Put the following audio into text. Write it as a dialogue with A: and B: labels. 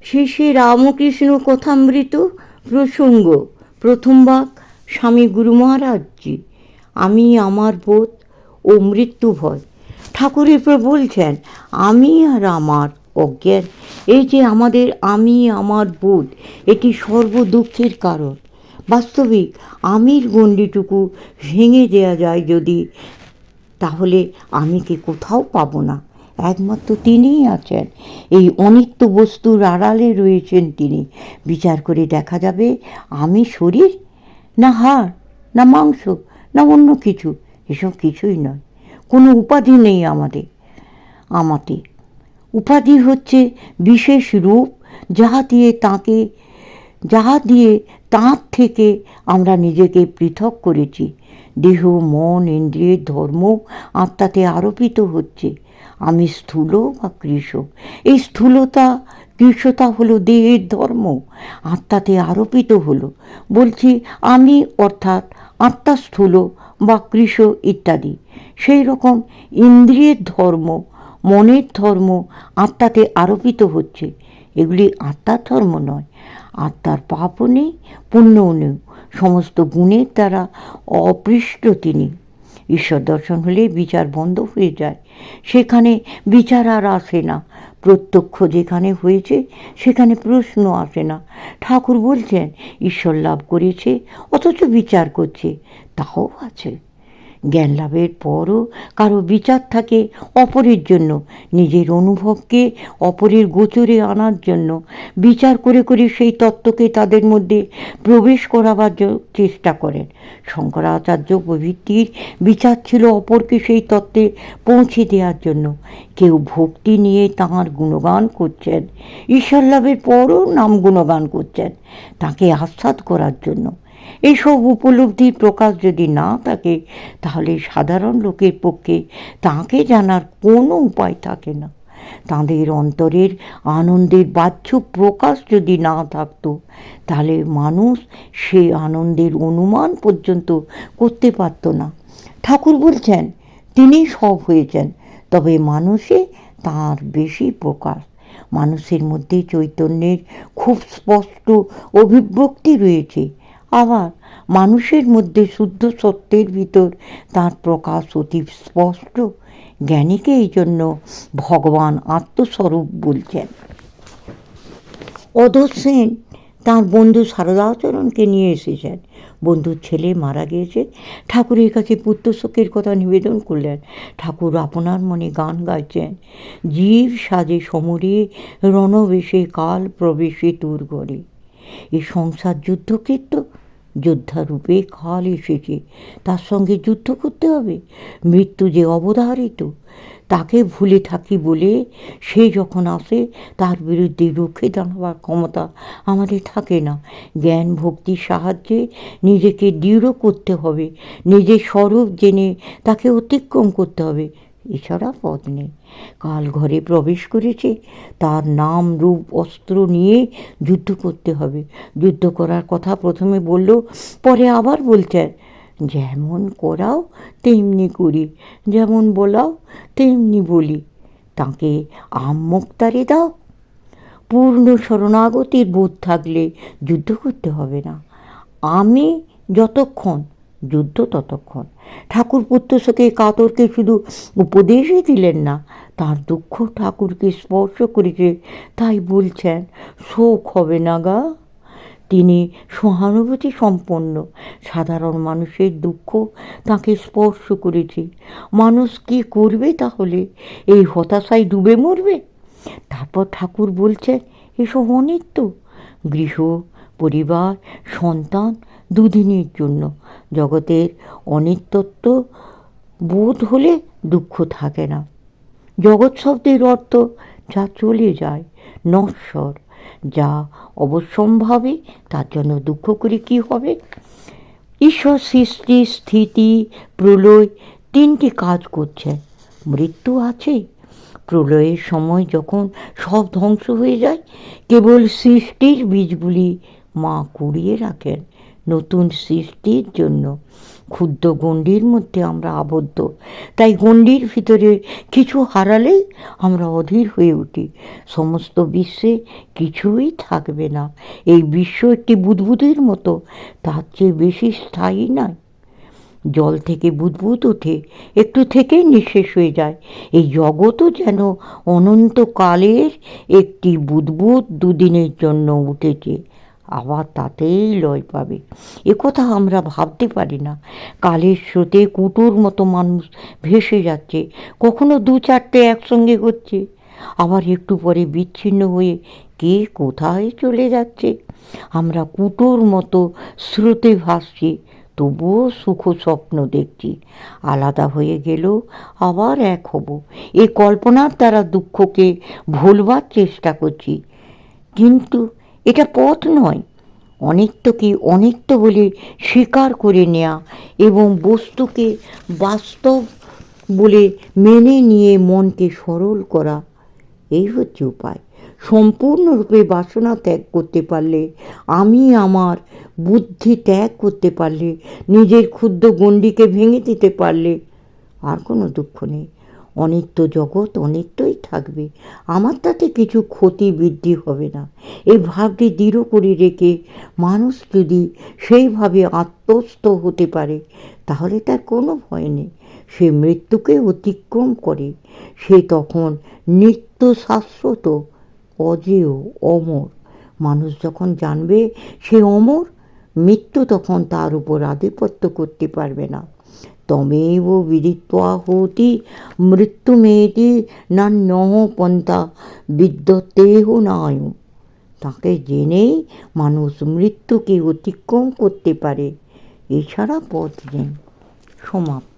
A: শ্রী শ্রী রামকৃষ্ণ কথামৃত প্রসঙ্গ প্রথম ভাগ স্বামী গুরু মহারাজজি। আমি আমার বোধ ও মৃত্যু ভয়। ঠাকুরের পর বলছেন আমি আর আমার অজ্ঞান, এই যে আমাদের আমি আমার বোধ, এটি সর্বদুঃখের কারণ। বাস্তবিক আমির গণ্ডিটুকু ভেঙে দেওয়া যায় যদি, তাহলে আমিকে কোথাও পাবো না। একমাত্র তিনিই আছেন, এই অনিত্য বস্তুর আড়ালে রয়েছেন তিনি। বিচার করে দেখা যাবে আমি শরীর, না হাড়, না মাংস, না অন্য কিছু। এসব কিছুই নয়। কোনো উপাধি নেই আমাতে। উপাধি হচ্ছে বিশেষ রূপ, যাহা দিয়ে তাঁর থেকে আমরা নিজেকে পৃথক করেছি। দেহ, মন, ইন্দ্রিয়ের ধর্ম আত্মাতে আরোপিত হচ্ছে। আমি স্থূল বা কৃশ, এই কৃশতা হলো দেহের ধর্ম, আত্মাতে আরোপিত হলো। বলছি আমি অর্থাৎ আত্মা স্থূল বা কৃশ ইত্যাদি। সেই রকম ইন্দ্রিয়ের ধর্ম, মনের ধর্ম আত্মাতে আরোপিত হচ্ছে। এগুলি আত্মার ধর্ম নয়। আত্মার পাপও নেই, পুণ্যও নেই, সমস্ত গুণের দ্বারা অপৃষ্ট তিনি। ঈশ্বর দর্শন হলে বিচার বন্ধ হয়ে যায়, সেখানে বিচার আর আসে না। প্রত্যক্ষ যেখানে হয়েছে সেখানে প্রশ্ন আসে না। ঠাকুর বলছেন ঈশ্বর লাভ করেছে অথচ বিচার করছে, তাও আছে। জ্ঞান লাভের পরও কারো বিচার থাকে অপরের জন্য, নিজের অনুভবকে অপরের গোচরে আনার জন্য। বিচার করে করে সেই তত্ত্বকে তাদের মধ্যে প্রবেশ করাবার চেষ্টা করেন। শঙ্করাচার্য প্রভৃতির বিচার ছিল অপরকে সেই তত্ত্বে পৌঁছে দেওয়ার জন্য। কেউ ভক্তি নিয়ে তাঁর গুণগান করছেন, ঈশ্বর লাভের পরও নাম গুণগান করছেন তাকে আস্বাদ করার জন্য। এইসব উপলব্ধির প্রকাশ যদি না থাকে, তাহলে সাধারণ লোকের পক্ষে তাঁকে জানার কোনো উপায় থাকে না। তাঁদের অন্তরের আনন্দের বাহ্য প্রকাশ যদি না থাকতো, তাহলে মানুষ সে আনন্দের অনুমান পর্যন্ত করতে পারত না। ঠাকুর বলছেন তিনি সব হয়েছেন, তবে মানুষে তাঁর বেশি প্রকাশ। মানুষের মধ্যে চৈতন্যের খুব স্পষ্ট অভিব্যক্তি রয়েছে, আবার মানুষের মধ্যে শুদ্ধ সত্যের ভিতর তাঁর প্রকাশ অতি স্পষ্ট। জ্ঞানীকে এই জন্য ভগবান আত্মস্বরূপ বলছেন। অধর সেন তাঁর বন্ধু শারদাচরণকে নিয়ে এসেছেন। বন্ধুর ছেলে মারা গিয়েছে, ঠাকুরের কাছে পুত্রশোকের কথা নিবেদন করলেন। ঠাকুর আপনার মনে গান গাইছেন, জীব সাজে সমরে রণবেশে কাল প্রবেশে তোর ঘরে। এই সংসার যুদ্ধক্ষেত্র, যোদ্ধারূপে কাল এসেছে, তার সঙ্গে যুদ্ধ করতে হবে। মৃত্যু যে অবধারিত, তাকে ভুলে থাকি বলে সে যখন আসে তার বিরুদ্ধে রুখে দাঁড়াবার ক্ষমতা আমাদের থাকে না। জ্ঞান ভক্তির সাহায্যে নিজেকে দৃঢ় করতে হবে, নিজের স্বরূপ জেনে তাকে অতিক্রম করতে হবে, এছাড়া পথ নেই। কাল ঘরে প্রবেশ করেছে, তার নাম রূপ অস্ত্র নিয়ে যুদ্ধ করতে হবে। যুদ্ধ করার কথা প্রথমে বলল, পরে আবার বলছেন যেমন করাও তেমনি করি, যেমন বলাও তেমনি বলি, তাকে মুক্তারে দাও। পূর্ণ শরণাগতির বোধ থাকলে যুদ্ধ করতে হবে না। আমি যতক্ষণ, যুদ্ধ ততক্ষণ। ঠাকুর পুত্রশোকে কাতরকে শুধু উপদেশই দিলেন না, তার দুঃখ ঠাকুরকে স্পর্শ করেছে, তাই বলছেন শোক হবে না গা। তিনি সহানুভূতি সম্পন্ন। সাধারণ মানুষের দুঃখ তাকে স্পর্শ করেছে। মানুষ কি করবে তাহলে? এই হতাশায় ডুবে মরবে? তারপর ঠাকুর বলছেন এসব অনিত্য। গৃহ, পরিবার, সন্তান দুদিনের জন্য। জগতের অনিত্যত্ব বোধ হলে দুঃখ থাকে না। জগৎ শব্দের অর্থ যা চলে যায়, নশ্বর, যা অবশ্যম্ভাবী, তার জন্য দুঃখ করে কি হবে? ঈশ্বর সৃষ্টি, স্থিতি, প্রলয় তিনটি কাজ করছেন। মৃত্যু আছে, প্রলয়ের সময় যখন সব ধ্বংস হয়ে যায়, কেবল সৃষ্টির বীজগুলি মা কুড়িয়ে রাখেন। নতুন সৃষ্টির জন্য। ক্ষুদ্র গণ্ডির মধ্যে আমরা আবদ্ধ, তাই গণ্ডির ভিতরে কিছু হারালেই আমরা অধীর হয়ে উঠি। সমস্ত বিশ্বে কিছুই থাকবে না। এই বিশ্ব একটি বুদবুদের মতো, তার চেয়ে বেশি স্থায়ী নয়। জল থেকে বুদবুদ ওঠে, একটু থেকেই নিঃশেষ হয়ে যায়। এই জগৎও যেন অনন্তকালের একটি বুদবুদ, দুদিনের জন্য উঠেছে, আবার তাতেই লয় পাবে। একথা আমরা ভাবতে পারি না। কালের স্রোতে কুটোর মতো মানুষ ভেসে যাচ্ছে, কখনো দু চারটে একসঙ্গে হচ্ছে, আবার একটু পরে বিচ্ছিন্ন হয়ে কে কোথায় চলে যাচ্ছে। আমরা কুটোর মতো স্রোতে ভাসছি, তবুও সুখ স্বপ্ন দেখছি। আলাদা হয়ে গেলেও আবার এক হব, এই কল্পনার দ্বারা দুঃখকে ভুলবার চেষ্টা করছি। কিন্তু এটা পথ নয়। অনিত্যকে অনিত্য বলে স্বীকার করে নেওয়া এবং বস্তুকে বাস্তব বলে মেনে নিয়ে মনকে সরল করা, এই হচ্ছে উপায়। সম্পূর্ণরূপে বাসনা ত্যাগ করতে পারলে, আমি আমার বুদ্ধি ত্যাগ করতে পারলে, নিজের ক্ষুদ্র গণ্ডিকে ভেঙে দিতে পারলে আর কোনো দুঃখ নেই। অনিত্য জগৎ অনিত্যই থাকবে, আমার তাতে কিছু ক্ষতি বৃদ্ধি হবে না। এই ভাবটি দৃঢ় করে রেখে মানুষ যদি সেইভাবে আত্মস্থ হতে পারে, তাহলে তার কোনো ভয় নেই। সে মৃত্যুকে অতিক্রম করে, সে তখন নিত্য শাশ্বত, অজেয়, অমর। মানুষ যখন জানবে সে অমর, মৃত্যু তখন তার উপর আধিপত্য করতে পারবে না। তমেব বিদিত্বা হতি মৃত্যুমেতি নান্যঃ পন্থা বিদ্যতেহ নায়ু। তাকে জেনেই মানুষ মৃত্যুকে অতিক্রম করতে পারে, এছাড়া পথ নেই। সমাপ্ত।